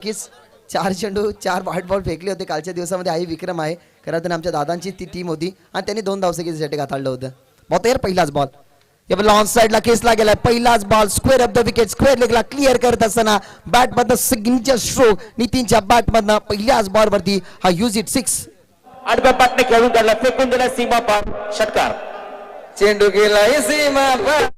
नक्कीच 4 चेंडू 4 white ball फेकले होते कालच्या दिवसामध्ये. हाही विक्रम आहे. खरं तर आमच्या दादांची ती टीम होती आणि त्यांनी 2 धावसंख्येसाठी हाताळलं होतं. बहुत यार पहिलाच बॉल या ऑन साइडला केसला गेलाय. पहिलाच ball square off the wicket square लेगला क्लिअर करत असताना बॅट मधनं सिग्नेचर स्ट्रोक नितीनच्या बॅट मधनं पहिल्याच बॉल वरती हा यूज इट 6 आडव्या पाटने खेळून काढला फेकून दिला सीमा पार षटकार. चेंडू गेला सीमा पार.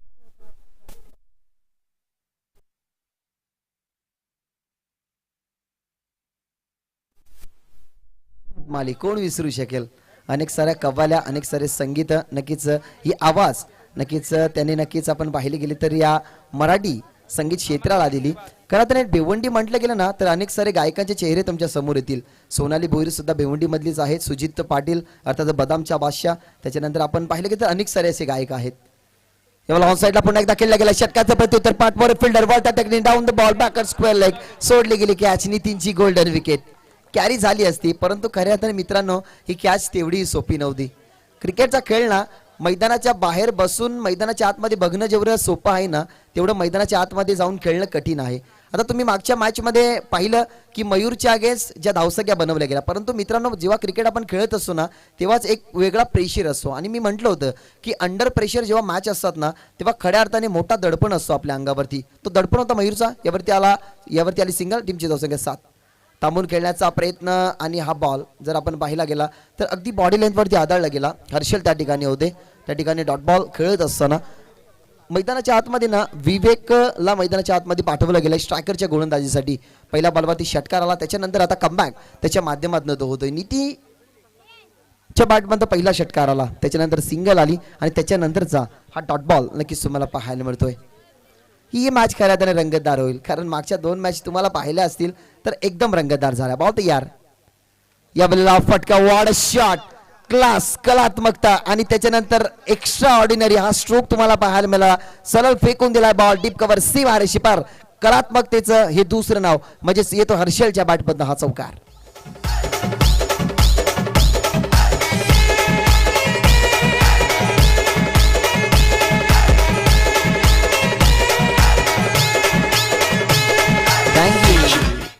माली कोण विसरू शकेल. अनेक साऱ्या कव्वाल्या अनेक सारे संगीत नक्कीच ही आवाज नक्कीच त्यांनी नक्कीच आपण पाहिली गेली तर या मराठी संगीत क्षेत्राला दिली. खरं तर भिवंडी म्हटलं गेलं ना तर अनेक सारे गायकांचे चेहरे तुमच्या समोर येतील. सोनाली भोईर सुद्धा भिवंडी मधलीच आहेत. सुजित पाटील अर्थात बदामच्या बादशाह. त्याच्यानंतर आपण पाहिलं की तर अनेक सारे असे गायक आहेत. ऑन साइडला पुन्हा एकदा खेळला गेला. षटकाचं प्रत्युत्तर पाठवर फिल्डर वॉल्टा टेक्निक डाऊन द बॉल बॅकर स्क्वेअर लेग सोडली गेली कॅच. नितीनची गोल्डन विकेट कॅरी झाली असती परंतु खऱ्या अर्थाने मित्रांनो ही कॅच तेवढी सोपी नव्हती. क्रिकेटचा खेळ ना मैदानाच्या बाहेर बसून मैदानाच्या आतमध्ये बघणं जेवढं सोपं आहे ना तेवढं मैदानाच्या आतमध्ये जाऊन खेळणं कठीण आहे. आता तुम्ही मागच्या मॅचमध्ये पाहिलं की मयूरच्या अगेन्स्ट ज्या धावसंख्या बनवल्या गेल्या परंतु मित्रांनो जेव्हा क्रिकेट आपण खेळत असतो ना तेव्हाच एक वेगळा प्रेशर असतो. आणि मी म्हटलं होतं की अंडर प्रेशर जेव्हा मॅच असतात ना तेव्हा खऱ्या अर्थाने मोठा दडपण असतो आपल्या अंगावरती. तो दडपण होता मयूरचा. यावरती आली सिंगल. टीमची धावसंख्या 7. थांबून खेळण्याचा प्रयत्न आणि हा बॉल जर आपण पाहिला गेला तर अगदी बॉडी लेंथवरती आदळला गेला. हर्षल त्या ठिकाणी होते. त्या ठिकाणी डॉट बॉल खेळत असताना मैदानाच्या आतमध्ये ना विवेकला मैदानाच्या आतमध्ये पाठवलं गेलं स्ट्रायकरच्या गोलंदाजीसाठी. पहिल्या बॉलवरती षटकार आला. त्याच्यानंतर आता कमबॅक त्याच्या माध्यमातून तो होतोय. नीतीच्या बॅटमधून पहिला षटकार आला. त्याच्यानंतर सिंगल आली आणि त्याच्यानंतरचा हा डॉट बॉल नक्कीच तुम्हाला पाहायला मिळतोय. ही मॅच खऱ्या त्याने रंगतदार होईल कारण मागच्या 2 मॅच तुम्हाला पाहिल्या असतील तर एकदम रंगतदार झाल्या. बहुत यार या बॉलला फटका वॉड शॉट क्लास कलात्मकता आणि त्याच्यानंतर एक्स्ट्रा ऑर्डिनरी हा स्ट्रोक तुम्हाला पाहायला मिळाला. सरळ फेकून दिलाय बॉल डीप कव्हर सीमा रे शिपार. कलात्मकतेचं हे दुसरं नाव म्हणजे येतो हर्षलच्या बॅटमधनं हा चौकार.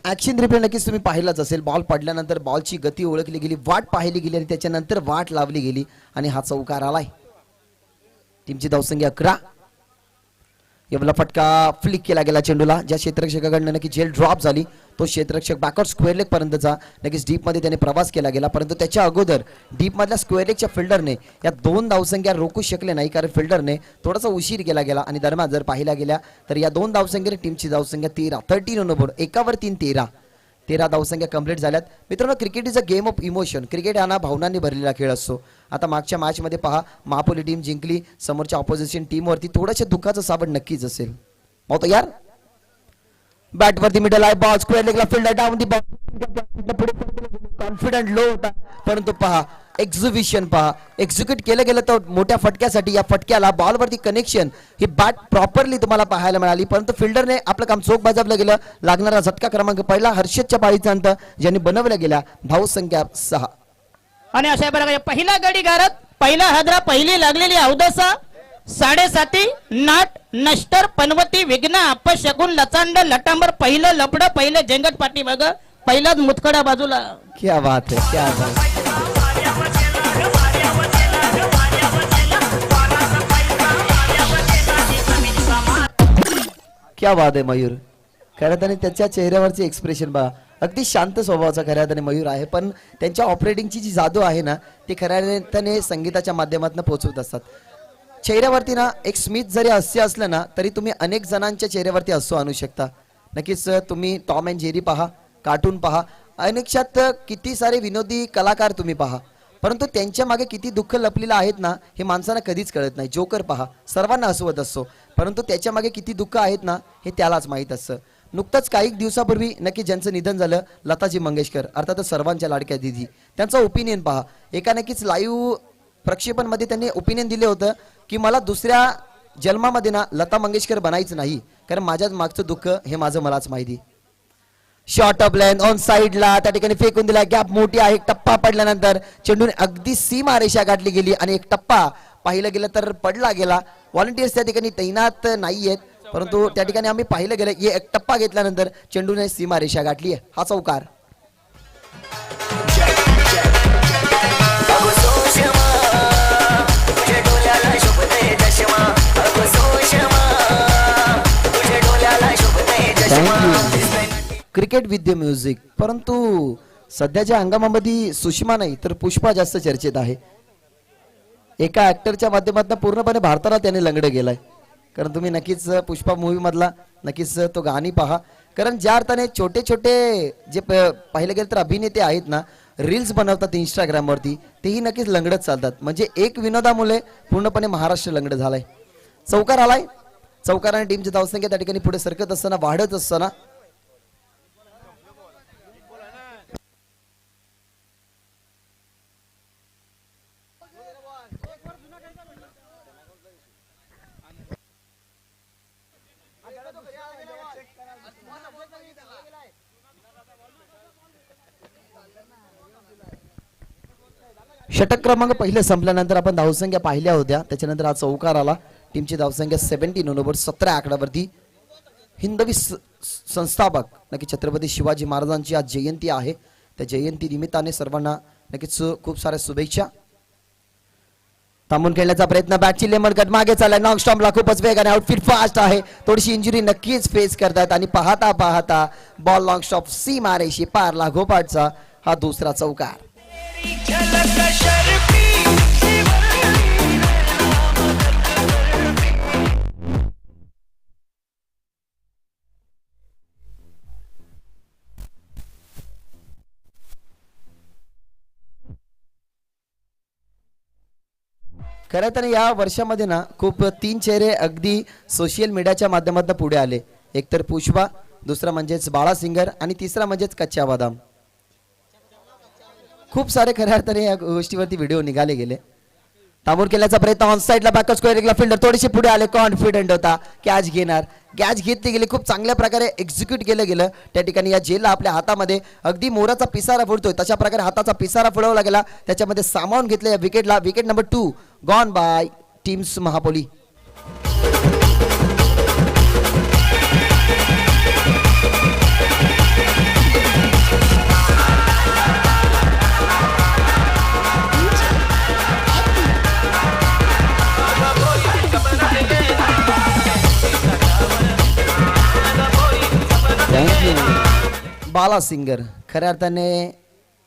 ऍक्शन रिप्ले नक्कीच तुम्ही पाहिलाच असेल. बॉल पडल्यानंतर बॉलची गती ओळखली गेली वाट पाहिली गेली आणि त्याच्यानंतर वाट लावली गेली आणि हा चौकार आलाय. टीमची धावसंख्या 11. याला फटका फ्लिक केला गेला चेंडूला. ज्या क्षेत्ररक्षकाकडनं नक्की झेल ड्रॉप झाली तो क्षेत्ररक्षक बॅकआउट स्क्वेअर लेग पर्यंतचा नक्कीच डीप मध्ये त्याने प्रवास केला गेला परंतु त्याच्या अगोदर डीप मधल्या स्क्वेअर लेगच्या फिल्डरने या 2 धावसंख्या रोखू शकले नाही कारण फिल्डरने थोडासा उशीर केला गेला. आणि दरम्यान जर पाहिला गेल्या तर या 2 धावसंख्येने टीमची धावसंख्या 13 ऑन बोर्ड. एकावर 3 13 धावसंख्या कंप्लीट झाल्यात. मित्रांनो cricket is a game of emotion. Cricket हा ना भावनांनी भरलेला खेळ असतो. आता मागच्या मॅचमध्ये पहा महापोली टीम जिंकली. समोरच्या ऑपोजिशन टीमवरती थोडंसं दुःखाचं साबण नक्कीच असेल. बहुत यार बॅटवरती मिडल आहे बॉल स्क्वेअर लेगला fielder down the ball. Confident low होता परंतु पहा एक्झिबिशन पहा एक्झिक्यूट केलं गेलं तर मोठ्या फटक्यासाठी या फटक्याला बॉलवरती कनेक्शन ही बॅट प्रॉपरली तुम्हाला पाहायला मिळाली परंतु फिल्डरने आपलं काम चोख बजावलं गेलं. लागणारा झटका क्रमांक पहिला हर्षदच्या पाळीचा अंत ज्यांनी बनवल्या गेल्या धावसंख्या 6. आणि अशा प्रकारे पहिला गडी गारत पहिला हादरा पहिली लागलेली अवदसा 7.5 नाट नष्टर पनवती विघ्न अपशकुन लचांड लटांबर पहिलं लपड पहिलं जेंगट पाठी बघ पहिलाच मुतखडा बाजूला. क्या बात है क्या बात है. क्या बात आहे मयूर. खऱ्या त्याने त्याच्या चेहऱ्यावरचे एक्सप्रेशन पहा अगदी शांत स्वभावाचा खऱ्या त्याने मयूर आहे पण त्यांच्या ऑपरेटिंगची जी जादू आहे ना ती खऱ्या त्याने संगीताच्या माध्यमातून पोहोचवत असतात. चेहऱ्यावरती ना एक स्मित जरी हास्य असलं ना तरी तुम्ही अनेक जणांच्या चेहऱ्यावरती हसू आणू शकता. नक्कीच तुम्ही टॉम अँड जेरी पहा कार्टून पहा अनेकशात किती सारे विनोदी कलाकार तुम्ही पहा परंतु त्यांच्या मागे किती दुःख लपलेलं आहेत ना हे माणसांना कधीच कळत नाही. जोकर पहा सर्वांना हसवत असतो परंतु त्याच्या मागे किती दुःख आहेत ना हे त्यालाच माहीत असतं. नुकतंच काही दिवसापूर्वी नक्की ज्यांचं निधन झालं लताजी मंगेशकर अर्थातच सर्वांच्या लाडक्या दिदी. त्यांचं ओपिनियन पहा. एका नक्कीच लाईव्ह प्रक्षेपणमध्ये त्यांनी ओपिनियन दिले होतं की मला दुसऱ्या जन्मामध्ये ना लता मंगेशकर बनायचं नाही कारण माझ्याच मागचं दुःख हे माझं मलाच माहिती. शॉर्ट ऑफ लेंथ ऑन साइडला त्या ठिकाणी फेकून दिला. गॅप मोठी आहे. एक टप्पा पडल्यानंतर चेंडूने अगदी सीमा रेषा गाठली गेली आणि एक टप्पा पाहिलं गेलं तर पडला गेला. व्हॉलंटियर्स त्या ठिकाणी तैनात नाहीयेत परंतु त्या ठिकाणी आम्ही पाहिलं गेलं की एक टप्पा घेतल्यानंतर चेंडूने सीमारेषा गाठली आहे. हा चौकार. Cricket with the music. परंतु सध्याच्या हंगामामध्ये सुषमा नाही तर पुष्पा जास्त चर्चेत आहे. एका ऍक्टरच्या माध्यमातून पूर्णपणे भारताला त्याने लंगडे गेलाय. कारण तुम्ही नक्कीच पुष्पा मूवी मधला नक्कीच तो गाणी पहा. कारण ज्या अर्थाने छोटे छोटे जे पाहिले गेले तर अभिनेते आहेत ना, रील्स बनवतात इंस्टाग्राम वरती, तेही नक्कीच लंगडत चालतात. म्हणजे एक विनोदामुळे पूर्णपणे महाराष्ट्र लंगड झालाय. चौकार आलाय. चौकाराने टीमची धावसंख्या त्या ठिकाणी पुढे सरकत असताना वाढत असताना षटक क्रमांक पहिले संपल्यानंतर आपण धावसंख्या पाहिल्या होत्या. त्याच्यानंतर हा चौकार आला. टीमची धावसंख्या 17 ओव्हर 17 आकड्यावरती. हिंदवी संस्थापक नक्की छत्रपती शिवाजी महाराजांची आज जयंती आहे. त्या जयंती निमित्ताने सर्वांना नक्कीच खूप साऱ्या शुभेच्छा. थांबून खेळण्याचा प्रयत्न. बॅटची लेमन कट मागे चाललाय. नॉक स्टॉम्पला खूपच वेग आणि आउटफिट फास्ट आहे. थोडीशी इंजुरी नक्कीच फेस करतात आणि पाहता पाहता बॉल लॉंग स्टॉप सी मारेशी पार लागोपाठचा हा दुसरा चौकार. खरं तर या वर्षामध्ये ना खूप 3 चेहरे अगदी सोशल मीडियाच्या माध्यमातून पुढे आले. एक तर पुष्पा, दुसरा म्हणजेच बाळा सिंगर आणि तिसरा म्हणजेच कच्चा बदाम. खूप सारे खऱ्या अर्थाने या गोष्टीवरती व्हिडिओ निघाले गेले. थांबून केल्याचा प्रयत्न. ऑन साईडला बॅकअप स्क्वेअरला फिल्डर थोडीशी पुढे आले. कॉन्फिडंट होता. कॅच घेणार. कॅच घेतली गेली. खूप चांगल्या प्रकारे एक्झिक्यूट केलं गेलं. त्या ठिकाणी या जेलला आपल्या हातामध्ये अगदी मोराचा पिसारा फुटतोय तशा प्रकारे हाताचा पिसारा फुलवला गेला. त्याच्यामध्ये सामावून घेतलं या विकेटला. विकेट नंबर 2 गॉन बाय टीम्स महापोली. बाला सिंगर खऱ्या अर्थाने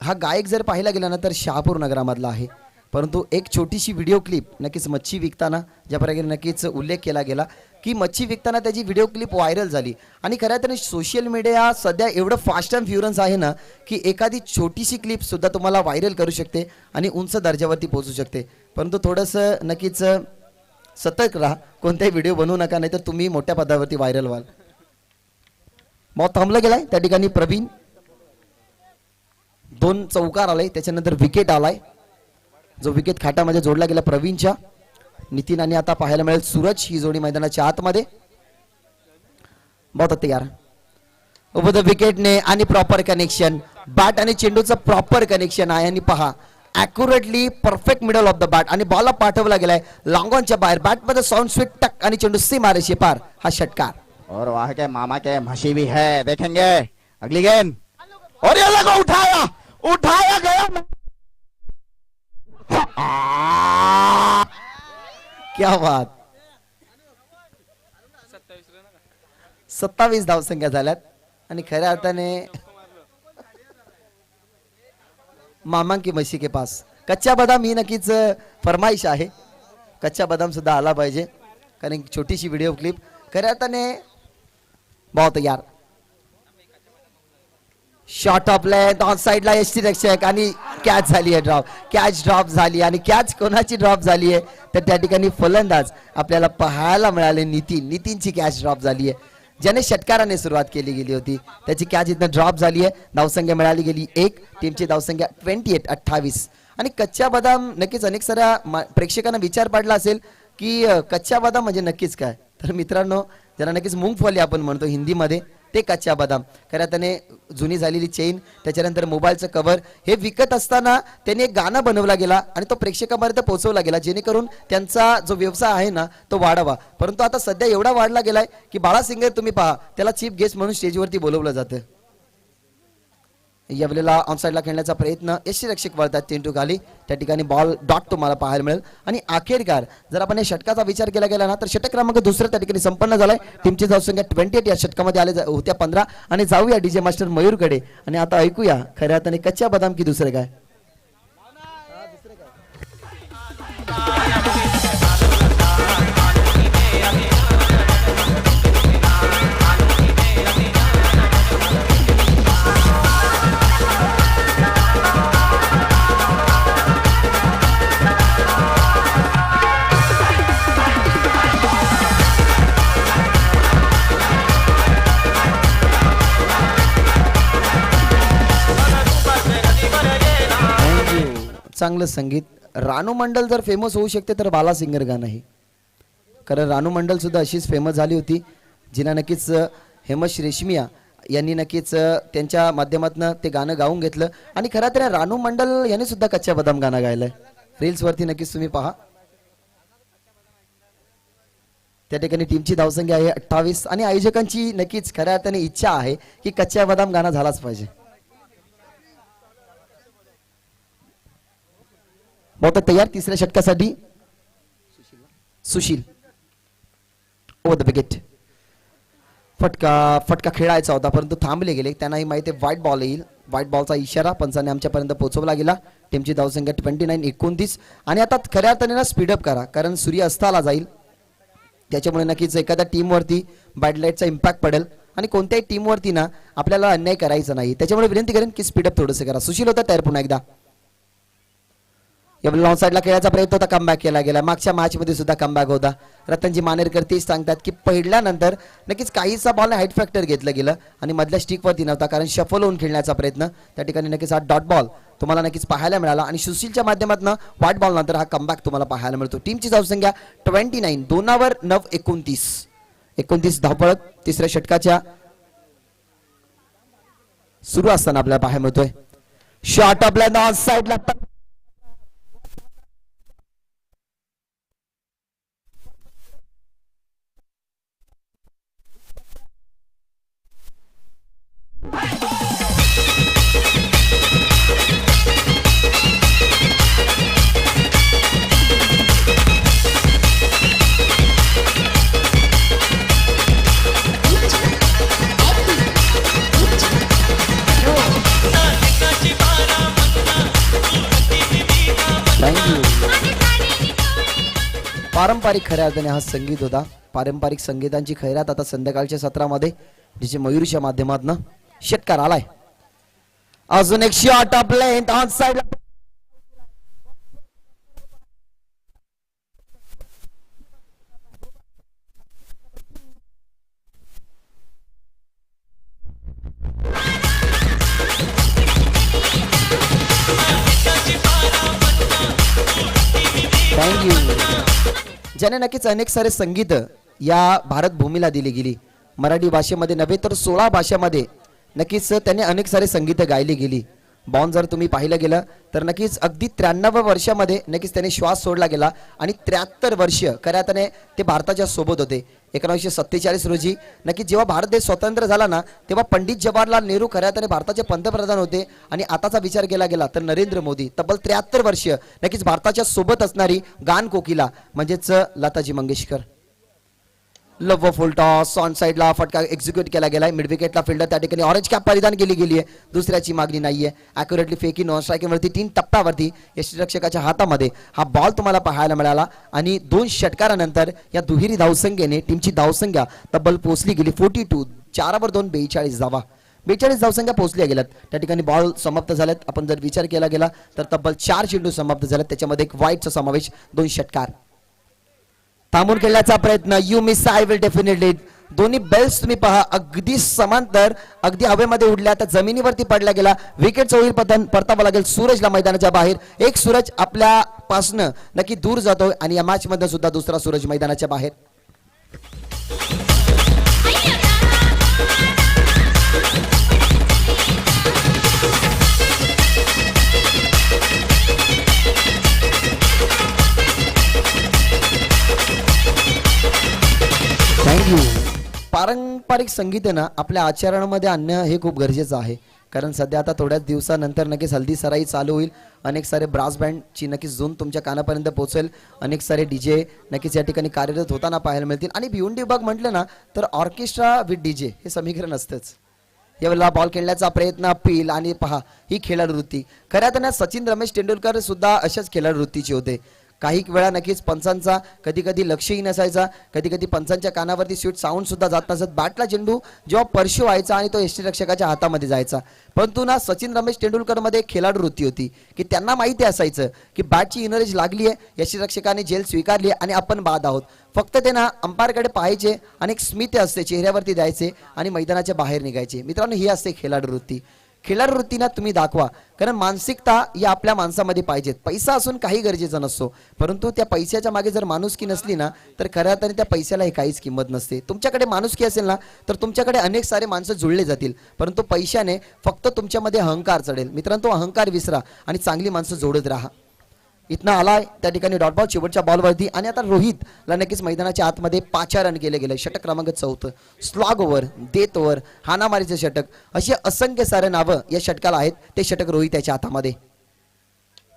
हा गायक जर पाहिला गेला ना तर शहापूर नगरामधला आहे. परंतु एक छोटीशी व्हिडिओ क्लिप नक्कीच मच्छी विकताना ज्या प्रकारे नक्कीच उल्लेख केला गेला की मच्छी विकताना त्याची व्हिडिओ क्लिप व्हायरल झाली. आणि खऱ्या अर्थाने सोशल मीडिया सध्या एवढं फास्ट अँड फ्युरन्स आहे ना की एखादी छोटीशी क्लिप सुद्धा तुम्हाला व्हायरल करू शकते आणि उंच दर्जावरती पोहोचू शकते. परंतु थोडंसं नक्कीच सतर्क राहा. कोणताही व्हिडिओ बनवू नका, नाही तर तुम्ही मोठ्या पदावरती व्हायरल व्हाल. मग थांबला गेलाय त्या ठिकाणी प्रवीण. 2 चौकार आलाय. त्याच्यानंतर विकेट आलाय. जो विकेट खाटामध्ये जोडला गेला प्रवीणच्या. नितीन आणि आता पाहायला मिळेल सूरज ही जोडी मैदानाच्या आतमध्ये. बहुत तयार ओव्हर द विकेटने आणि प्रॉपर कनेक्शन. बॅट आणि चेंडूचं प्रॉपर कनेक्शन आहे आणि पहा accurately perfect middle of the bat आणि बॉलला पाठवला गेलाय लॉंगॉनच्या बाहेर. बॅटमध्ये साऊंड स्वीट टक आणि चेंडू सी मारेशी पार. हा षटकार. और वहां के मामा के म्हशी भी है, देखेंगे अगली गेंद. और ये लगा उठाया गया. क्या बात. 27 धावसंख्या झाल्यात आणि खऱ्या अर्थाने मामा की म्हशी के पास. कच्चा बदाम ही नक्कीच फरमाईश आहे. कच्चा बदाम सुद्धा आला पाहिजे कारण छोटीशी व्हिडिओ क्लिप खऱ्या अर्थाने बहुत यार. शॉट ऑफ लेंथ ऑन साइडला यष्टी रक्षक आणि कॅच झाली आहे ड्रॉप. कॅच ड्रॉप झाली आणि कॅच कोणाची ड्रॉप झाली आहे तर त्या ठिकाणी फलंदाज आपल्याला पाहायला मिळाले. नितीनची कॅच ड्रॉप झाली आहे. ज्याने षटकाराने सुरुवात केली गेली होती त्याची कॅच इथं ड्रॉप झाली आहे. धावसंख्या मिळाली गेली 1. टीमची धावसंख्या 28. आणि कच्चा बदाम नक्कीच अनेक साऱ्या प्रेक्षकांना विचार पडला असेल की कच्चा बदाम म्हणजे नक्कीच काय. तर मित्रांनो ज्याला नक्कीच मूंगफली आपण म्हणतो हिंदीमध्ये ते कच्च्या बदाम. खऱ्या त्याने जुनी झालेली चेन, त्याच्यानंतर मोबाईलचं कव्हर हे विकत असताना त्याने एक गाणं बनवला गेला आणि तो प्रेक्षकांपर्यंत पोहोचवला गेला, जेणेकरून त्यांचा जो व्यवसाय आहे ना तो वाढावा. परंतु आता सध्या एवढा वाढला गेलाय की बाळा सिंगर तुम्ही पहा, त्याला चीफ गेस्ट म्हणून स्टेजवरती बोलवलं जातं. यावेळेला ऑनसाईडला खेळण्याचा प्रयत्न, यष्टीरक्षक वळतात चेंडू खाली, त्या ठिकाणी बॉल डॉट तुम्हाला पाहायला मिळेल. आणि अखेरकार जर आपण या षटकाचा विचार केला गेला ना तर षटक क्रमांक दुसरा त्या ठिकाणी संपन्न झालाय. टीमची धावसंख्या 28, या षटकामध्ये आले होत्या 15. आणि जाऊया डीजे मास्टर मयूरकडे आणि आता ऐकूया खऱ्या अर्थाने कच्च्या बदाम की दुसरं काय. चांगलं संगीत. रानू मंडल जर फेमस होऊ शकते तर बाला सिंगर गाणं आहे. कारण रानू मंडल सुद्धा अशीच फेमस झाली होती, जिला नक्कीच हेमश रेशमिया यांनी नक्कीच त्यांच्या माध्यमातून ते गाणं गाऊन घेतलं. आणि खरं तर रानू मंडल यांनी सुद्धा कच्च्या बदाम गाणं गायलंय. रील्स वरती नक्कीच तुम्ही पहा. त्या ठिकाणी टीमची धावसंख्या आहे 28 आणि आयोजकांची नक्कीच खऱ्या अर्थाने इच्छा आहे की कच्च्या बदाम गाणं झालाच पाहिजे. बहुत तयार तिसऱ्या षटकासाठी सुशील ओव्हर द विकेट. फटका खेळायचा होता परंतु थांबले गेले. त्यांनाही माहिती आहे व्हाईट बॉल येईल. व्हाईट बॉलचा इशारा पंचाने आमच्यापर्यंत पोहोचवला गेला. टीमची धावसंख्या 29-29. आणि आता खऱ्या अर्थाने ना स्पीडअप करा, कारण सूर्य अस्ताला जाईल. त्याच्यामुळे नक्कीच एखाद्या टीमवरती बॅड लाईटचा इम्पॅक्ट पडेल आणि कोणत्याही टीमवरती ना आपल्याला अन्याय करायचा नाही. त्याच्यामुळे विनंती करेन की स्पीडअप थोडंसं करा. सुशील होता तयार पुन्हा एकदा. लॉंग साईडला खेळायचा प्रयत्न होता, कमबॅक केला गेला. मागच्या मॅच मध्ये सुद्धा कमबॅक होता. रतनजी मानेरकर तेच सांगतात की पहिल्यानंतर नक्कीच काहीसा बॉल हाईट फॅक्टर घेतलं गेलं आणि मधल्या स्टिकवरती नव्हता, कारण शफल होऊन खेळण्याचा प्रयत्न. त्या ठिकाणी नक्कीच हा डॉट बॉल तुम्हाला नक्कीच पाहायला मिळाला आणि सुशीलच्या माध्यमातून व्हाईट बॉल नंतर हा कमबॅक तुम्हाला पाहायला मिळतो. टीमची धावसंख्या 29, 2 9 29 धावपळ तिसऱ्या षटकाच्या सुरू असताना आपल्याला पाहायला मिळतोय. शॉट आपल्या ऑन साईडला पारंपरिक खऱ्या अर्थाने हा संगीत होता. पारंपरिक संगीतांची खैरात आता संध्याकाळच्या सत्रामध्ये डीजे मयूरच्या माध्यमातून षटकार आलाय. अजून एक shot of length on side. Thank you. ज्याने नक्कीच अनेक सारे संगीत या भारत भूमीला दिली गेली. मराठी भाषेमध्ये नव्हे तर 16 भाषामध्ये नक्कीच त्याने अनेक सारे संगीत गायली गेली. बॉन जर तुम्ही पाहिलं गेलं तर नक्कीच अगदी 93 वर्षामध्ये नक्कीच त्याने श्वास सोडला गेला आणि 73 वर्ष खऱ्या अर्थाने ते भारताच्या सोबत होते. 1947 रोजी नक्कीच जेव्हा भारत देश स्वतंत्र झाला ना तेव्हा पंडित जवाहरलाल नेहरू खऱ्या अर्थाने भारताचे पंतप्रधान होते. आणि आताचा विचार केला गेला तर नरेंद्र मोदी तब्बल 73 वर्ष नक्कीच भारताच्या सोबत असणारी गान कोकिला म्हणजेच लताजी मंगेशकर. लव फुल टॉस ऑन साइडला फटका एक्झिक्यूट केला गेलाय. मिड विकेटला फिल्डर त्या ठिकाणी ऑरेंज कॅप परिधान केली गेली आहे. दुसऱ्याची मागणी नाहीये. ॲक्युरेटली फेकी नॉन स्ट्रायकिंगवरती 3 टप्प्यावरती यष्टीरक्षकाच्या हातामध्ये हा बॉल तुम्हाला पाहायला मिळाला. आणि 2 षटकारानंतर या दुहेरी धावसंख्येने टीमची धावसंख्या तब्बल पोहोचली गेली 42. 4 वर 2 42 धावा. 42 धावसंख्या पोहोचल्या गेल्यात. त्या ठिकाणी बॉल समाप्त झाल्यात. आपण जर विचार केला गेला तर तब्बल 4 चेंडू समाप्त झालेत. त्याच्यामध्ये एक वाईटचा समावेश. 2 षटकार. थांबून खेळण्याचा प्रयत्न. You miss I will definitely. दोन्ही बेल्स तुम्ही पहा अगदी समांतर अगदी हवेमध्ये उडल्या. तर जमिनीवरती पडला गेला. विकेटचं होईल पतन. परतावं लागेल सूरजला मैदानाच्या बाहेर. एक सूरज आपल्या पासनं नक्की दूर जातोय आणि या मॅच मध्ये सुद्धा दुसरा सूरज मैदानाच्या बाहेर. पारंपरिक संगीत आहे ना आपल्या आचरणामध्ये आणणं हे खूप गरजेचं आहे. कारण सध्या आता थोड्याच दिवसानंतर नक्कीच हल्दी सराई चालू होईल. अनेक सारे ब्रास बँडची नक्कीच झूम तुमच्या कानापर्यंत पोहोचेल. अनेक सारे डीजे नक्कीच या ठिकाणी कार्यरत होताना पाहायला मिळतील. आणि भिवंडी विभाग म्हटलं ना तर ऑर्केस्ट्रा विथ डीजे हे समीकरण असतंच. यावेळेला बॉल खेळण्याचा प्रयत्न, अपील आणि पहा ही खेळाडू वृत्ती. खऱ्या अर्थाने सचिन रमेश तेंडुलकर सुद्धा अशाच खेळाडू वृत्तीचे होते. काही वेळा नक्कीच पंचांचा कधी कधी लक्षही नसायचा, कधी कधी पंचांच्या कानावरती स्वीट साऊंड सुद्धा जात नसत. बॅटला चेंडू जेव्हा परशू व्हायचा आणि तो यष्टीरक्षकाच्या हातामध्ये जायचा. परंतु ना सचिन रमेश तेंडुलकर मध्ये एक खेळाडू वृत्ती होती की त्यांना माहिती असायचं की बॅटची इनरेज लागली आहे, यष्टीरक्षकाने झेल स्वीकारली आहे आणि आपण बाद आहोत. फक्त ते ना अंपायरकडे पाहायचे आणि एक स्मित असते चेहऱ्यावरती द्यायचे आणि मैदानाच्या बाहेर निघायचे. मित्रांनो ही असते खेळाडू वृत्ती. खेळाडू वृत्तीना तुम्ही दाखवा, कारण मानसिकता या आपल्या माणसामध्ये पाहिजेत. पैसा असून काही गरजेचा नसतो, परंतु त्या पैशाच्या मागे जर माणुसकी नसली ना तर खऱ्या अर्थाने त्या पैशाला ही काहीच किंमत नसते. तुमच्याकडे माणुसकी असेल ना तर तुमच्याकडे अनेक सारे माणसं जुळले जातील, परंतु पैशाने फक्त तुमच्यामध्ये अहंकार चढेल. मित्रांनो तो अहंकार विसरा आणि चांगली माणसं जोडत राहा. इथनं आलाय त्या ठिकाणी डॉट बॉल शेवटच्या बॉलवरती आणि आता रोहितला नक्कीच मैदानाच्या आतमध्ये 5 रन केले गेले. षटक क्रमांक 4, स्लॉग ओव्हर, डेथ ओव्हर, हानामारीचे षटक, अशी असंख्य सारे नावं या षटकाला आहेत. ते षटक रोहित त्याच्या हातामध्ये.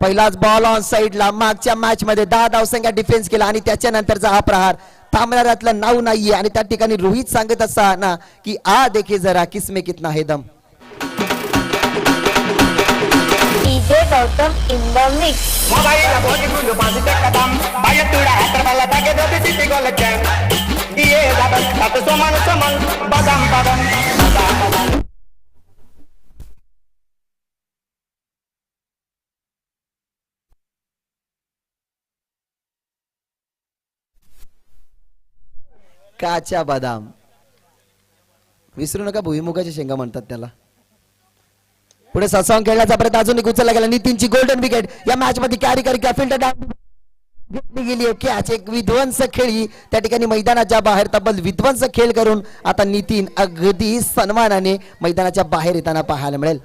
पहिलाच बॉल ऑन साईडला. मागच्या मॅच मध्ये 10 धावसंख्या डिफेन्स केला आणि त्याच्यानंतरचा हा प्रहार थांबणाऱ्यातलं नाव नाहीये. आणि त्या ठिकाणी रोहित सांगत असताना की आ देखे जरा किसमे कितना है दम. DJ Gautam in the mix. Mobile body good body take a dam. Buy a tura hatter balla take the city go le jam. Diye dadan tat soman badam badam badam badam. काचा बदाम विसरू नका, भुईमुगाच्या शेंगा म्हणतात त्याला. पुढे ससावून खेळण्याचा प्रयत्न अजून एक उचलला गेला. नितीनची गोल्डन विकेट या मॅच मध्ये कॅरी करी फिल्डर घेतली गेली. कॅच एक विध्वंसक खेळी त्या ठिकाणी मैदानाच्या बाहेर. तब्बल विध्वंसक खेळ करून आता नितीन अगदी सन्मानाने मैदानाच्या बाहेर येताना पाहायला मिळेल.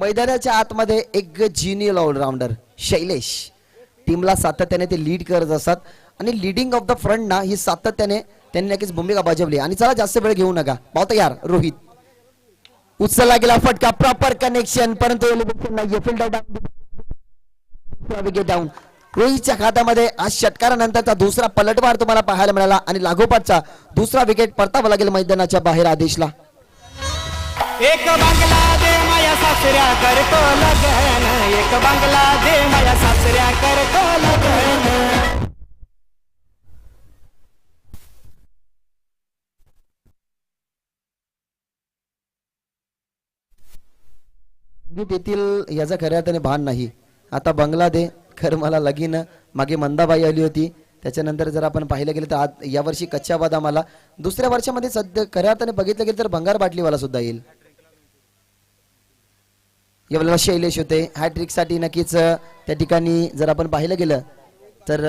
मैदानाच्या आतमध्ये एक जिनियल ऑलराऊंडर शैलेश टीमला सातत्याने ते लीड करत असतात आणि लीडिंग ऑफ द फ्रंट ना ही सातत्याने त्यांनी नक्कीच भूमिका बजावली. आणि चला जास्त वेळ घेऊ नका, पाहू तयार. रोहित उचलला गेला फटका, प्रॉपर कनेक्शन, परंतु विकेट डाऊन. रोहितच्या खात्यामध्ये आज षटकारानंतरचा दुसरा पलटवार तुम्हाला पाहायला मिळाला आणि लागोपाठचा दुसरा विकेट परतावा लागेल मैदानाच्या बाहेर आदेशला. एक बंगला दे माया सासऱ्या करतो लगन, एक बंगला दे माया सासऱ्या करतो लगन. तेथील याचा खऱ्या अर्थाने भान नाही. आता बंगला दे खर मला लगीन, मागे मंदाबाई आली होती. त्याच्यानंतर जर आपण पाहिलं गेलं तर आज यावर्षी कच्च्या बदामाला, दुसऱ्या वर्षामध्ये सध्या खऱ्या अर्थाने बघितलं गेलं तर भंगार बाटलीवाला सुद्धा येईल. यावेळेला शैलेश होते हॅट्रिक साठी. नक्कीच त्या ठिकाणी जर आपण पाहिलं गेलं तर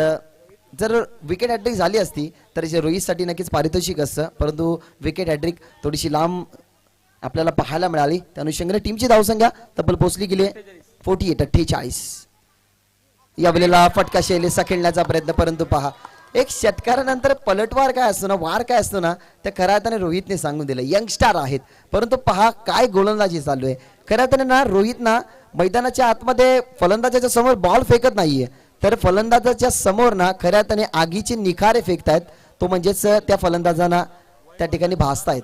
जर विकेट हॅट्रिक झाली असती तर रोहितसाठी नक्कीच पारितोषिक असतं, परंतु विकेट हॅट्रिक थोडीशी लांब आपल्याला पाहायला मिळाली. त्या अनुषंगाने टीमची धावसंख्या तब्बल पोहोचली गेली 48. या वेळेला फटका शैलेशचा खेळण्याचा प्रयत्न, परंतु पहा एक षटकारानंतर पलटवार काय असतो ना, वार काय असतो ना, त्या खऱ्या अर्थाने रोहितने सांगून दिलं. यंगस्टार आहेत, परंतु पहा काय गोलंदाजी चालू आहे. खऱ्या अर्थाने ना रोहित ना मैदानाच्या आतमध्ये फलंदाजाच्या समोर बॉल फेकत नाहीये, तर फलंदाजाच्या समोर ना खऱ्या अर्थाने आगीचे निखारे फेकतायत. तो म्हणजेच त्या फलंदाजांना त्या ठिकाणी भासतायत.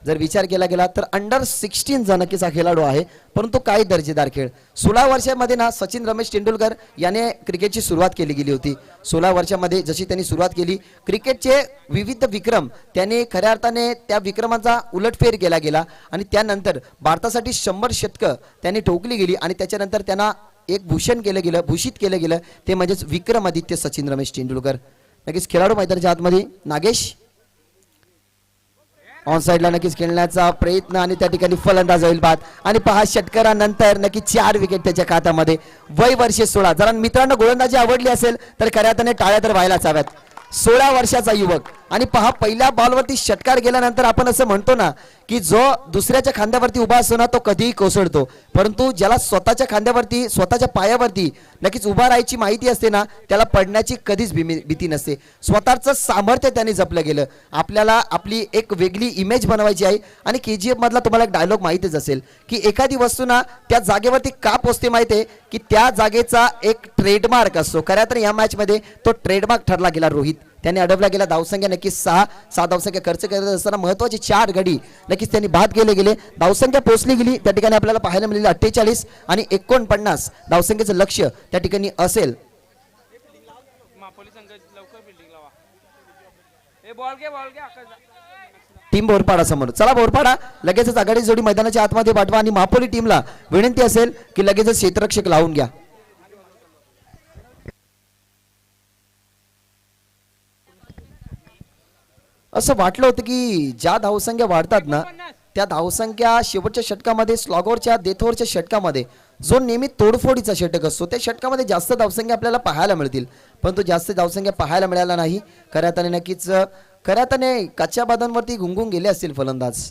जर विचार केला गेला तर अंडर 16 नक्कीच हा खेळाडू आहे, परंतु काही दर्जेदार खेळ. 16 वर्षामध्ये ना सचिन रमेश तेंडुलकर याने क्रिकेटची सुरुवात केली गेली होती. 16 वर्षामध्ये जशी त्यांनी सुरुवात केली, क्रिकेटचे विविध विक्रम त्याने खऱ्या अर्थाने त्या विक्रमाचा उलटफेर केला गेला आणि त्यानंतर भारतासाठी 100 शतकं त्यांनी ठोकली गेली आणि त्याच्यानंतर त्यांना एक भूषण केलं गेलं, भूषित केलं गेलं, ते म्हणजेच विक्रमादित्य सचिन रमेश तेंडुलकर. नक्कीच खेळाडू मैदानाच्या आतमध्ये नागेश ऑन साईडला नक्कीच खेळण्याचा प्रयत्न आणि त्या ठिकाणी फलंदाज होईल बाद आणि पहा षटकारानंतर नक्की 4 विकेट त्याच्या खात्यामध्ये. वय वर्ष 16. जरा मित्रांनो गोलंदाजी आवडली असेल तर खऱ्या अर्थाने टाळ्या तर व्हायलाच हव्यात. 16 वर्षाचा युवक आणि पहा पहिल्या बॉलवरती षटकार गेल्यानंतर आपण असं म्हणतो ना की जो दुसऱ्याच्या खांद्यावरती उभा असतो ना तो कधीही कोसळतो, परंतु ज्याला स्वतःच्या खांद्यावरती स्वतःच्या पायावरती नक्कीच उभा राहायची माहिती असते ना त्याला पडण्याची कधीच भीती नसते. स्वतःचं सामर्थ्य त्याने जपलं गेलं. आपल्याला आपली एक वेगळी इमेज बनवायची आहे आणि KGF मधला तुम्हाला एक डायलॉग माहितीच असेल की एखादी वस्तू ना त्या जागेवरती का पोचते माहिती आहे की त्या जागेचा एक ट्रेडमार्क असतो. खऱ्या तर या मॅच मध्ये तो ट्रेडमार्क ठरला गेला रोहित. त्याने अडवला गेला. धावसंख्या नक्कीच 6 धावसंख्या खर्च करत असताना महत्वाची 4 गडी नक्कीच त्यांनी बाद गेले. धावसंख्या पोहोचली गेली त्या ठिकाणी आपल्याला पाहायला मिळाली 48 आणि 49 धावसंख्येचं लक्ष त्या ठिकाणी असेल. टीम बोरपाडा समोर. चला बोरपाडा लगेचच आघाडी जोडी मैदानाच्या आतमध्ये पाठवा आणि महापोली टीमला विनंती असेल की लगेचच क्षेत्ररक्षक लावून घ्या. असं वाटलं होतं की ज्या धावसंख्या वाढतात ना त्या धावसंख्या शेवटच्या षटकामध्ये स्लॉगरच्या डेथओव्हरच्या षटकामध्ये जो नेहमी तोडफोडीचा षटक असतो त्या षटकामध्ये जास्त धावसंख्या आपल्याला पाहायला मिळतील, परंतु जास्त धावसंख्या पाहायला मिळाला नाही. खऱ्या अर्थाने नक्कीच खऱ्या अर्थाने कच्च्या बादांवरती घुंगून गेले असतील फलंदाज.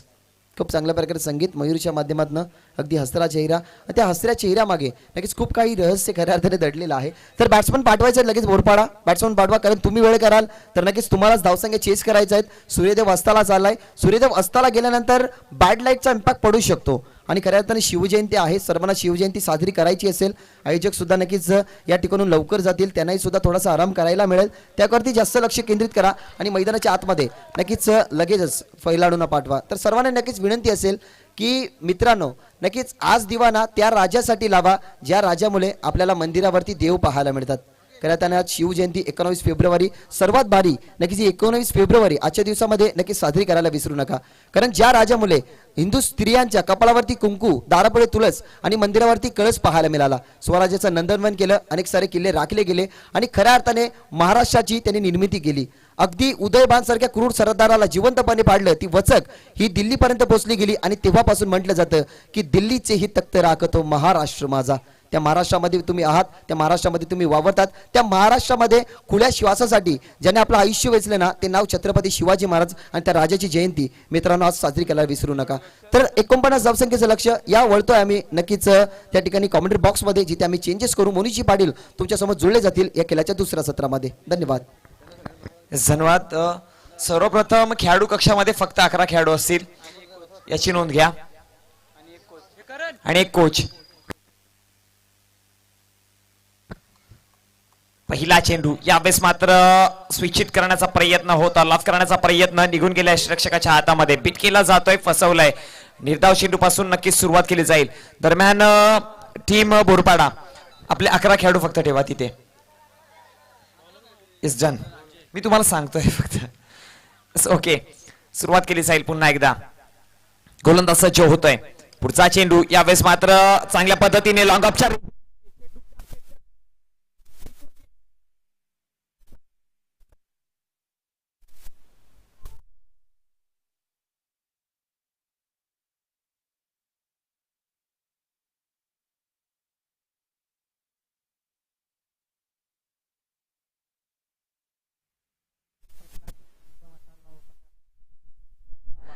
खूप चांगल्या प्रकारे संगीत मयूरच्या माध्यमातून अगदी हसरा चेहरा, त्या हसऱ्या चेहऱ्यामागे नक्कीच खूप काही रहस्य खऱ्या अर्थाने दडलेलं आहे. तर बॅट्समन पाठवायचं लगेच बोरपाडा. बॅट्समन पाठवा कारण तुम्ही वेळ कराल तर नक्कीच तुम्हालाच धावसंख्या चेस करायचं आहेत. सूर्यदेव अस्ताला चाललाय. सूर्यदेव अस्ताला गेल्यानंतर बॅड लाईटचा इम्पॅक्ट पडू शकतो आणि खऱ्या अर्थाने शिवजयंती आहे. सर्वांना शिवजयंती साजरी करायची असेल. आयोजक सुद्धा नक्कीच या ठिकाणून लवकर जातील. त्यांनाही सुद्धा थोडासा आराम करायला मिळेल. त्यावरती जास्त लक्ष केंद्रित करा आणि मैदानाच्या आतमध्ये नक्कीच लगेचच फैलाडूंना पाठवा. तर सर्वांना नक्कीच विनंती असेल की मित्रांनो नक्कीच आज दिवाना त्या राजासाठी लावा ज्या राजामुळे आपल्याला मंदिरावरती देव पाहायला मिळतात. खऱ्या त्याने आज शिवजयंती 19 फेब्रुवारी सर्वात भारी नक्कीच 19 फेब्रुवारी आजच्या दिवसामध्ये नक्कीच साजरी करायला विसरू नका. कारण ज्या राजामुळे हिंदू स्त्रियांच्या कपाळावरती कुंकू, दारापुढे तुळस आणि मंदिरावरती कळस पाहायला मिळाला. स्वराज्याचं नंदनवन केलं. अनेक सारे किल्ले राखले गेले आणि खऱ्या अर्थाने महाराष्ट्राची त्यांनी निर्मिती केली. अगदी उदयबान सारख्या क्रूर सरदाराला जिवंतपणे पाडलं. ती वचक ही दिल्लीपर्यंत पोहोचली गेली आणि तेव्हापासून म्हटलं जातं की दिल्लीचे ही तख्त राखतो महाराष्ट्र माझा. त्या महाराष्ट्रामध्ये तुम्ही आहात, त्या महाराष्ट्रामध्ये तुम्ही वावरतात. त्या महाराष्ट्रामध्ये खुल्या श्वासासाठी ज्याने आपलं आयुष्य वेचलं ना ते नाव छत्रपती शिवाजी महाराज आणि त्या राजाची जयंती मित्रांनो आज साजरी करायला विसरू नका. तर 49 धावसंख्येचं लक्ष या वळतोय आम्ही नक्कीच त्या ठिकाणी कॉमेंट्री बॉक्समध्ये जिथे आम्ही चेंजेस करू. मोनीजी पाटील तुमच्यासमोर जुळले जातील या खेळाच्या दुसऱ्या सत्रामध्ये. धन्यवाद. धन्यवाद. सर्वप्रथम खेळाडू कक्षामध्ये फक्त 11 खेळाडू असतील याची नोंद घ्या आणि एक कोच. पहिला चेंडू यावेळेस मात्र स्वीचित करण्याचा प्रयत्न होता. लॉफ करण्याचा प्रयत्न निघून गेल्या रक्षकाच्या हातामध्ये. बीट केला जातोय, फसवलाय. निर्धाव चेंडू पासून नक्कीच सुरुवात केली जाईल. दरम्यान टीम बोरपाडा आपले 11 खेळाडू फक्त ठेवा तिथे. इस डन. मी तुम्हाला सांगतोय फक्त. ओके, सुरुवात केली जाईल पुन्हा एकदा. गोलंदाज सज्ज होतोय. पुढचा चेंडू यावेळेस मात्र चांगल्या पद्धतीने लॉंग ऑफच्या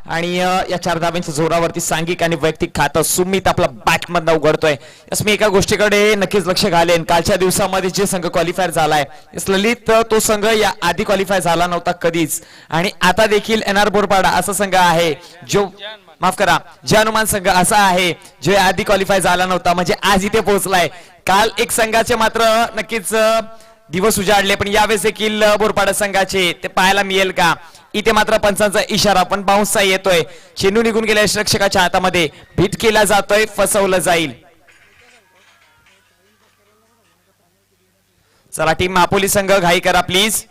आणि या 4 धाब्यांच्या जोरावरती सांघिक आणि वैयक्तिक खातं सुमित आपला बॅटमधनं उघडतोय. यस मी एका गोष्टीकडे नक्कीच लक्ष घालेन. कालच्या दिवसामध्ये जे संघ क्वालिफायर झालाय ललित तो संघ या आधी क्वालिफाय झाला नव्हता कधीच आणि आता देखील NR बोरपाडा असा संघ आहे जो माफ करा जे हनुमान संघ असा आहे जो आधी क्वालिफाय झाला नव्हता म्हणजे आज इथे पोहोचलाय. काल एक संघाचे मात्र नक्कीच दिवस उजाडले पण यावेळेस देखील बोरपाडा संघाचे ते पाहायला मिळेल का. इथे मात्र पंचांचा इशारा पण बाउन्सचा येतोय. चेंडू निघून गेल्या रक्षकाच्या हातामध्ये. भीट केला जातोय, फसवलं जाईल. चला टीम महापोली संघ घाई करा प्लीज.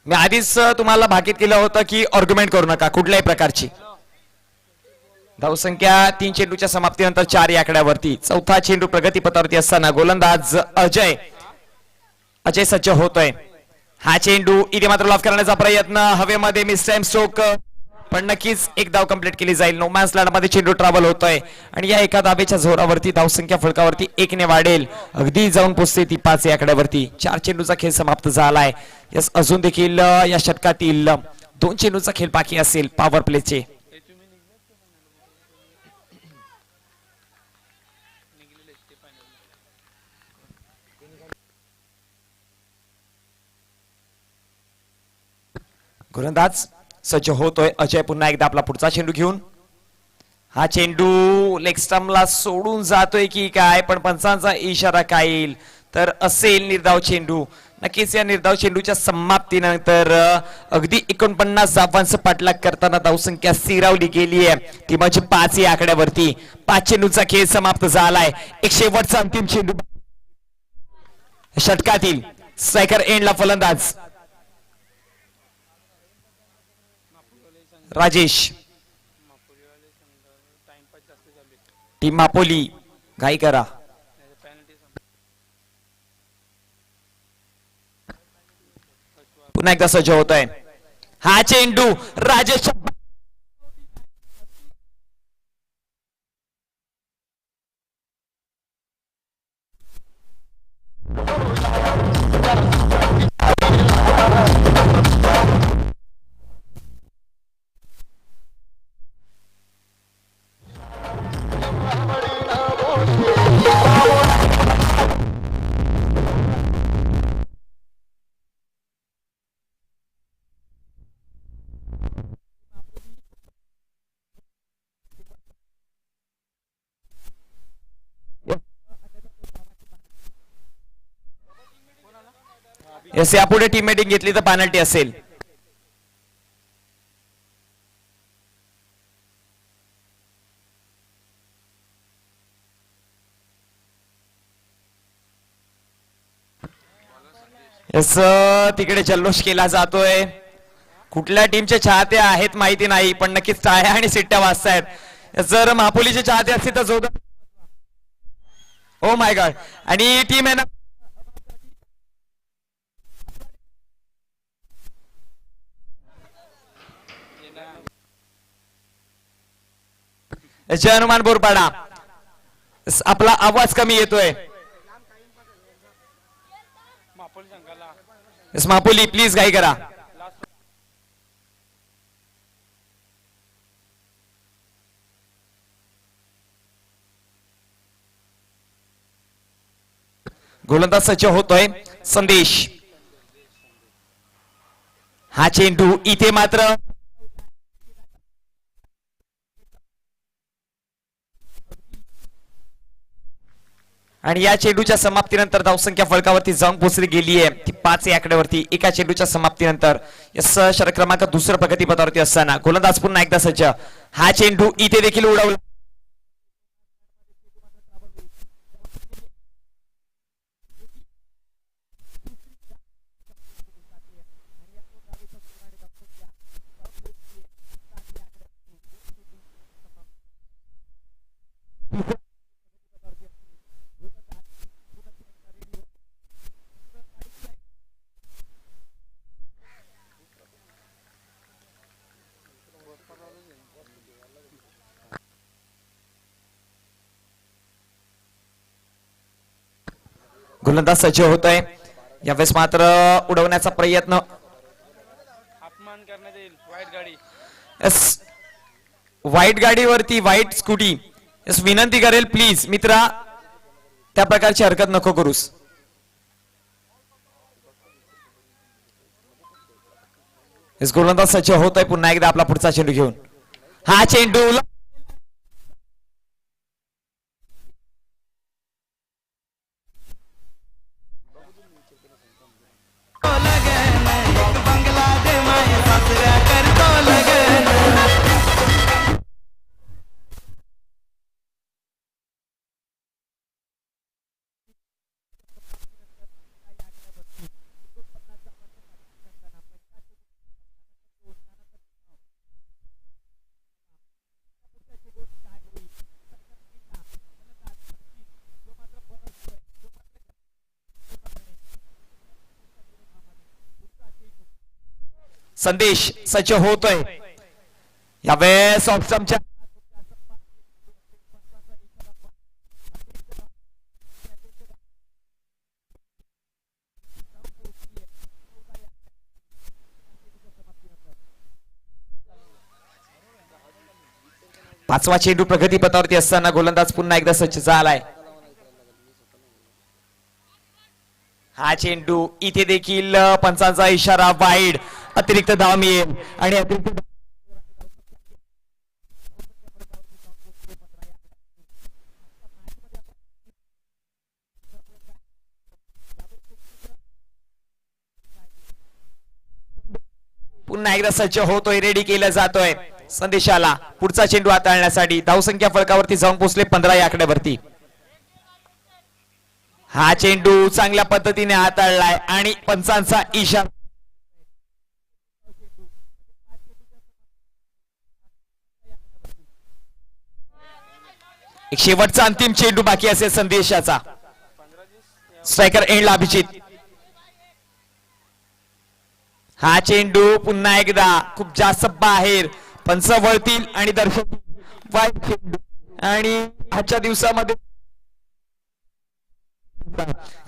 मी आधीच तुम्हाला भाकीत केलं होतं की आर्ग्युमेंट करू नका कुठल्याही प्रकारची. धावसंख्या 3 चेंडूच्या समाप्तीनंतर 4 या आकड्यावरती. चौथा चेंडू प्रगतीपथावरती असताना गोलंदाज अजय सज्ज होतोय. हा चेंडू इथे मात्र लॉफ करण्याचा प्रयत्न हवेमध्ये मिस टाइम स्ट्रोक पण नक्कीच एक धाव कंप्लीट केली जाईल. नो मॅन्स लँडमध्ये चेंडू ट्रॅव्हल होतोय आणि या एका धावेच्या जोरावरती धावसंख्या फलकावरती 1 ने वाढेल. अगदी जाऊन पोहोचते ती 5 या आकड्यावरती. 4 चेंडूचा खेळ समाप्त झालाय. यस, अजून देखील या षटकातील 2 चेंडूचा खेळ बाकी असेल पॉवर प्लेचे. गोलंदाज सज्ज होतोय. अजय पुन्हा एकदा आपला पुढचा चेंडू घेऊन. हा चेंडू लेग स्टंपला सोडून जातोय की काय, पण पंचांचा इशारा काय येईल तर असेल निर्धाव चेंडू. नक्कीच या निर्धाव चेंडूच्या समाप्तीनंतर अगदी 49 धावांचं पाठलाग करताना धावसंख्या स्थिरावली गेली आहे ती म्हणजे 5 या आकड्यावरती. 5 चेंडूचा खेळ समाप्त झालाय. एक शेवटचा अंतिम चेंडू षटकातील. स्ट्रायकर एंडला फलंदाज राजेश. टीम मापोली घाई करा. पुन्हा एकदा सज्ज होत आहे. हा चेंडू राजेश यस, यापुढे टीम मीटिंग घेतली तर पेनल्टी असेल. यस, तिकडे जल्लोष केला जातोय. कुठल्या टीमचे चाहते आहेत माहिती नाही, पण नक्कीच टाळ्या आणि सिट्ट्या वाजतायत. जर महापोलीचे चाहते असतील तर जोरदार ओ माय गॉड. आणि टीम आहे ना जय हनुमान बोरपाडा. आपला आवाज कमी येतोय. महापोली प्लीज घाई करा. गोलंदाज सज्ज होतोय संदेश. हा चेंडू इथे मात्र आणि या चेंडूच्या समाप्तीनंतर धावसंख्या फलकावरती जाऊन पोहोचली गेली आहे ती 5 या आकड्यावरती. एका चेंडूच्या समाप्तीनंतर यस, षटक क्रमांक 2 प्रगतीपथावरती असताना गोलंदाज पुन्हा एकदा सज्ज. हा चेंडू इथे देखील उडवला. गोलंदाज सज्ज होत आहे. यावेळेस मात्र उडवण्याचा प्रयत्न. अपमान करण्यात येईल. वाईट गाडी. यस, व्हाईट गाडीवरती व्हाईट स्कूटी. यस, विनंती करेल प्लीज मित्रा त्या प्रकारची हरकत नको करूस. यस, गोलंदाज सज्ज होत आहे पुन्हा एकदा आपला पुढचा चेंडू घेऊन. हा चेंडू संदेश सज्ज होतोय. यावेळेस ऑप्शनच्या पाचवा चेंडू प्रगतीपथावरती असताना गोलंदाज पुन्हा एकदा सज्ज झालाय. हा चेंडू इथे देखील पंचांचा इशारा वाईड, अतिरिक्त धाव मिळेल आणि अतिरिक्त पुन्हा एकदा सज्ज होतोय, रेडी केला जातोय संदेशाला पुढचा चेंडू हाताळण्यासाठी. धावसंख्या फलकावरती जाऊन पोहोचले 15 या आकड्यावरती. हा चेंडू चांगल्या पद्धतीने हाताळलाय आणि पंचांचा इशारा. एक शेवटचा अंतिम चेंडू बाकी असेल संदेशाचा. स्ट्रायकर एंडला अभिजित. हा चेंडू पुन्हा एकदा खूप जास्त बाहेर, पंच वळतील आणि दर्शक वाईट चेंडू. आणि आजच्या दिवसामध्ये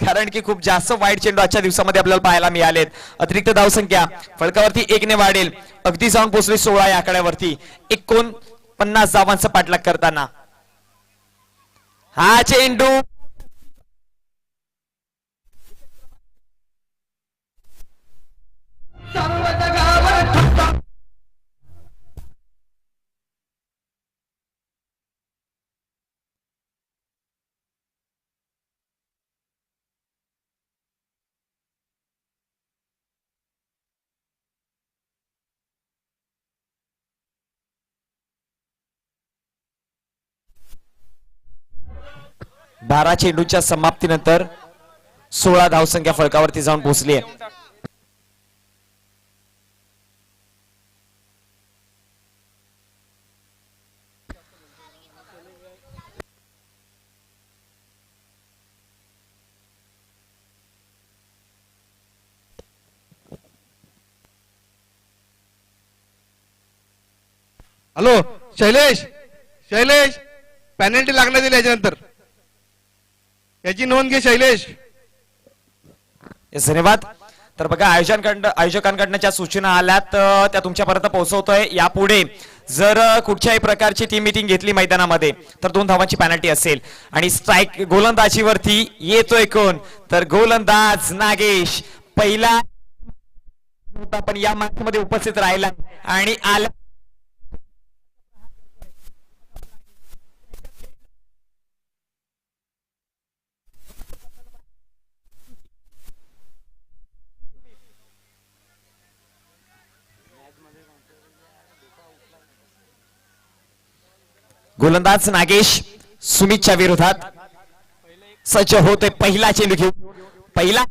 कारण की खूप जास्त वाईट चेंडू आजच्या दिवसामध्ये आपल्याला पाहायला मिळालेत. अतिरिक्त धावसंख्या फलकावरती 1 ने वाढेल, अगदी जाऊन पोहोचले 16 या आकड्यावरती 49 धावांचा पाठलाग करताना. हा चेंडू बारा चेंडूच्या समाप्तीनंतर 16 धावसंख्या फलकावरती जाऊन पोहोचली आहे. हॅलो शैलेश, शैलेश पेनल्टी लागण्यात येईल याच्यानंतर, याची नोंद घे शैलेश. धन्यवाद. तर बघा आयोजकांकडनं ज्या सूचना आल्यात त्या तुमच्यापर्यंत पोहोचवतोय. यापुढे जर कुठच्याही प्रकारची टीम मीटिंग घेतली मैदानामध्ये तर 2 धावांची पेनल्टी असेल. आणि स्ट्राईक गोलंदाजीवरती येतोय कोण, तर गोलंदाज नागेश पहिला पण या मॅच मध्ये उपस्थित राहिला आणि आला. गोलंदाज नागेश सुमितच्या विरोधात सज्ज होतोय. पहिला चेंडू घेऊन पहिला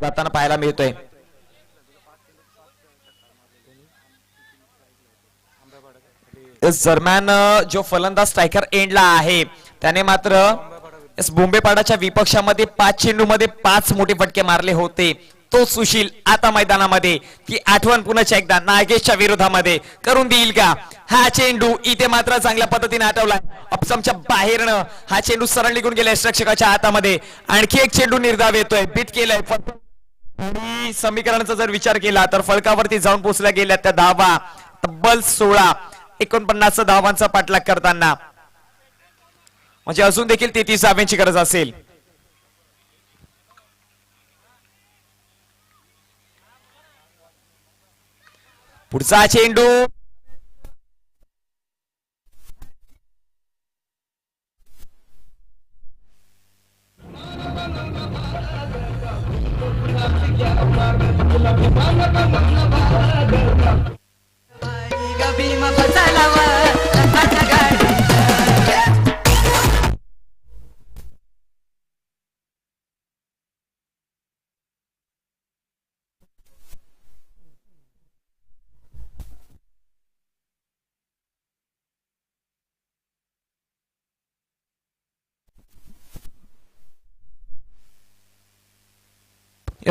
जाताना पाहायला मिळतोय. दरम्यान जो फलंदाज स्ट्रायकर एंडला आहे त्याने मात्र बोंबेपाडाच्या विपक्षामध्ये 5 चेंडूमध्ये 5 मोठे फटके मारले होते. तो सुशील आता मैदानामध्ये ती आठवण पुन्हा एकदा नागेशच्या विरोधामध्ये करून देईल का. हा चेंडू इथे मात्र चांगल्या पद्धतीने हटवला. अपसमच्या बाहेरनं हा चेंडू सरळ निघून गेलाय रक्षकाच्या हातामध्ये. आणखी एक चेंडू निर्धाव येतोय, बीट केलाय. आणि समीकरणाचा जर विचार केला तर फलकावरती जाऊन पोहोचल्या गेल्या त्या धावा तब्बल 16, 49 धावांचा पाठलाग करताना. म्हणजे अजून देखील 33 धावांची गरज असेल. पुढचा चेंडू चालावं रंगाच्या गाडी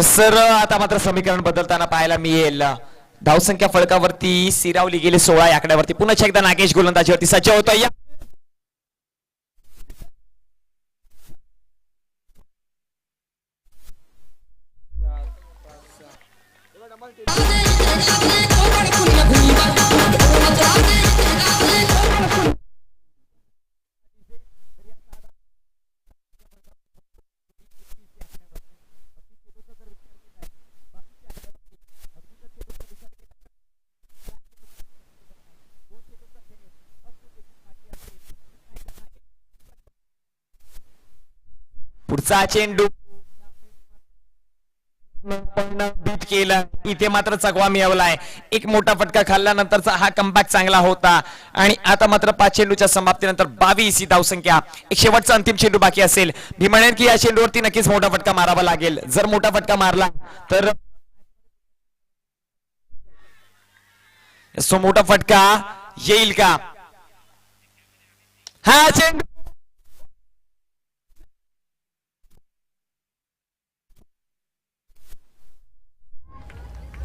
सर आता मात्र समीकरण बदलताना पाहायला मिळेल. धावसंख्या फळकावरती सिरावली गेली 16 या आकड्यावरती. पुन्हा एकदा नागेश गोलंदाजीवरती सज्ज होतोय. या पुढचा चेंडू बीट केलं. इथे मात्र चकवा मिळवलाय. एक मोठा फटका खाल्ल्यानंतरचा हा कमबॅक चांगला होता. आणि आता मात्र 5 चेंडूच्या समाप्तीनंतर 22 ही धावसंख्या. एक शेवटचा अंतिम चेंडू बाकी असेल. मी म्हणेन की या चेंडूवरती नक्कीच मोठा फटका मारावा लागेल. जर मोठा फटका मारला तर सो मोठा फटका येईल का? हा चेंडू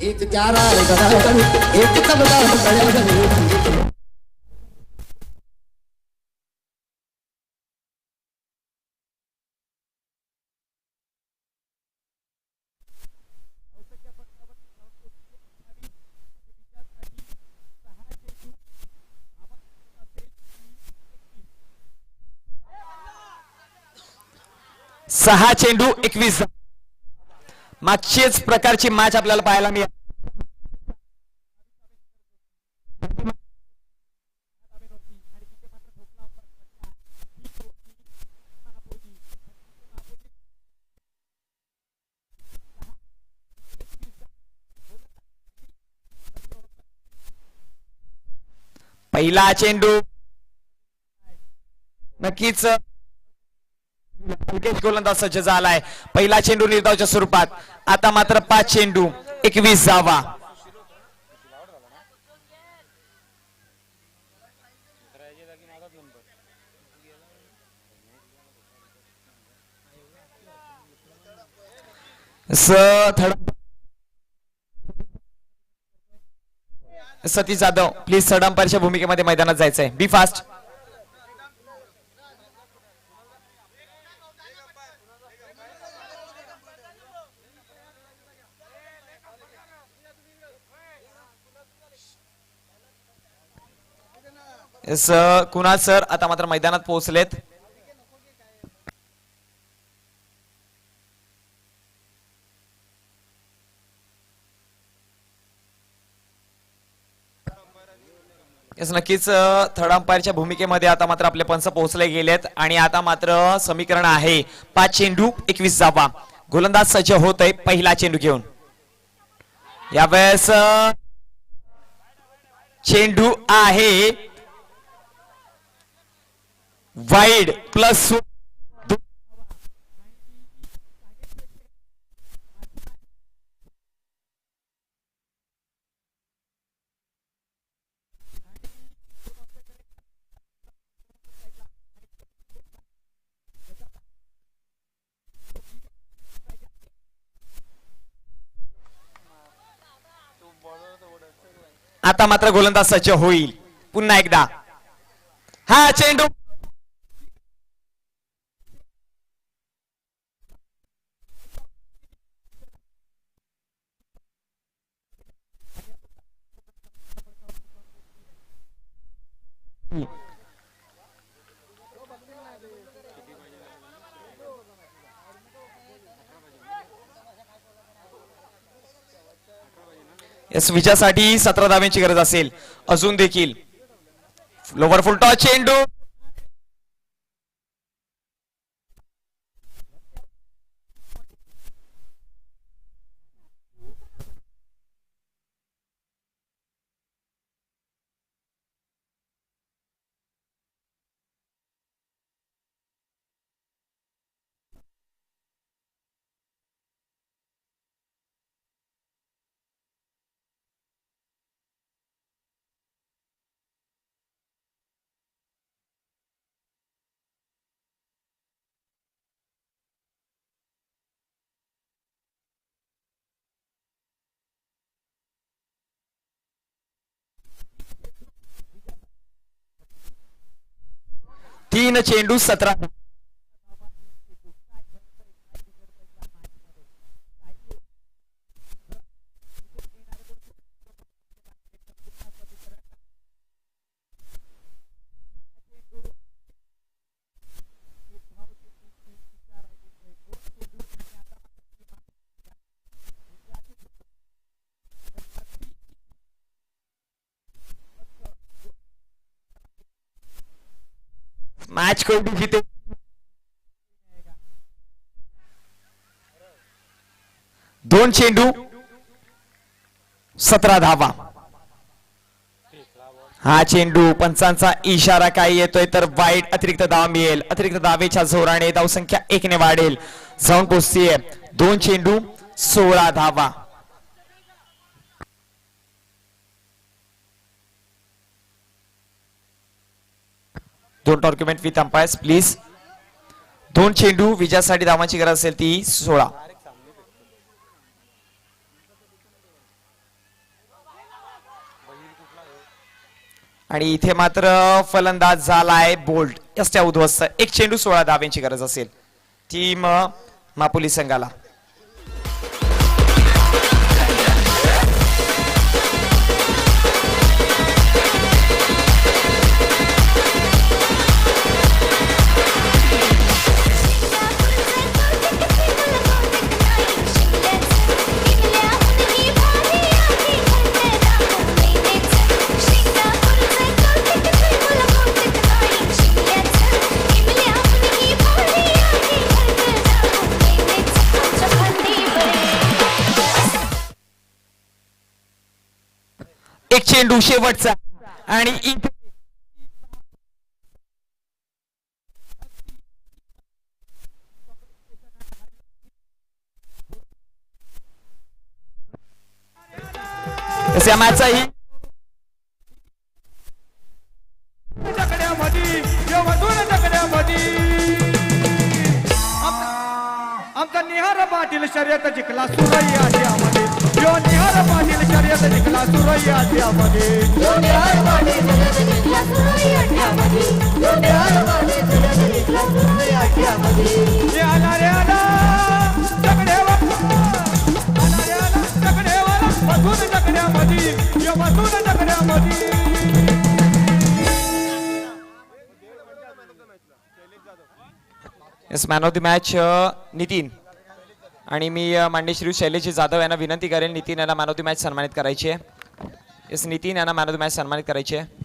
एक ग्यारह एक तबला सहा चेंडू 21. मागचेच प्रकारची मॅच आपल्याला पाहायला मिळाली. पहिला चेंडू नक्कीच मुकेश गोलंदाज सज्ज झालाय. पहिला चेंडू निर्धावच्या स्वरूपात. आता मात्र 5 चेंडू 21 धावा. सतीश जाधव प्लीज थर्ड अंपायरच्या भूमिकेमध्ये मैदानात जायचंय. बी फास्ट. कुणाल सर आता मात्र मैदानात पोहोचलेत. नक्कीच थर्ड अंपायरच्या भूमिकेमध्ये आता मात्र आपले पंच पोहोचले गेलेत. आणि आता मात्र समीकरण आहे 5 चेंडू 21 धावा. गोलंदाज सज्ज होत आहे पहिला चेंडू घेऊन. यावेळेस चेंडू आहे वाईड प्लस. आता मात्र गोलंदाज सज्ज होईल पुन्हा एकदा. हा चेंडू यस विजयासाठी 17 धाव्यांची गरज असेल अजून देखील. लोवर फुल टॉस चेंडू 3 चेंडू 17. मैच कोई भी जीते 2 चेंडू 17 धावा. हा चेंडू पंचांचा इशारा काय येतोय तर वाईट अतिरिक्त धाव मिळेल. अतिरिक्त धावेच्या जोराने धावसंख्या 1 ने वाढेल. जाऊन पोहोचतीये 2 चेंडू 16 धावा. Don't argument with umpires please. 2 चेंडू विजयासाठी धावांची गरज असेल ती 16. आणि इथे मात्र फलंदाज झालाय बोल्ट. यष्ट्या उद्ध्वस्त. 1 चेंडू 16 धावांची गरज असेल टीम मापुली संघाला. एक चेंडू शेवटचा आणि इथे या मॅचचाही आमचा निहार पाटील शर्यत जिंकला सुरैया आशियामध्ये. यो निहार पाटील शर्यत जिंकला सुरैया आशियामध्ये. ये आला रे आला जगड्यावर आला रे आला जगड्यावर बसून जगड्यामध्ये यो बसून जगड्यामध्ये. Yes man of the match Nitin. आणि मी माननीय श्री शैलेश जाधव यांना विनंती करेन नितीन यांना मॅन ऑफ द मॅच सन्मानित करायची आहे. येस नितीन यांना मॅन ऑफ द मॅच सन्मानित करायची आहे.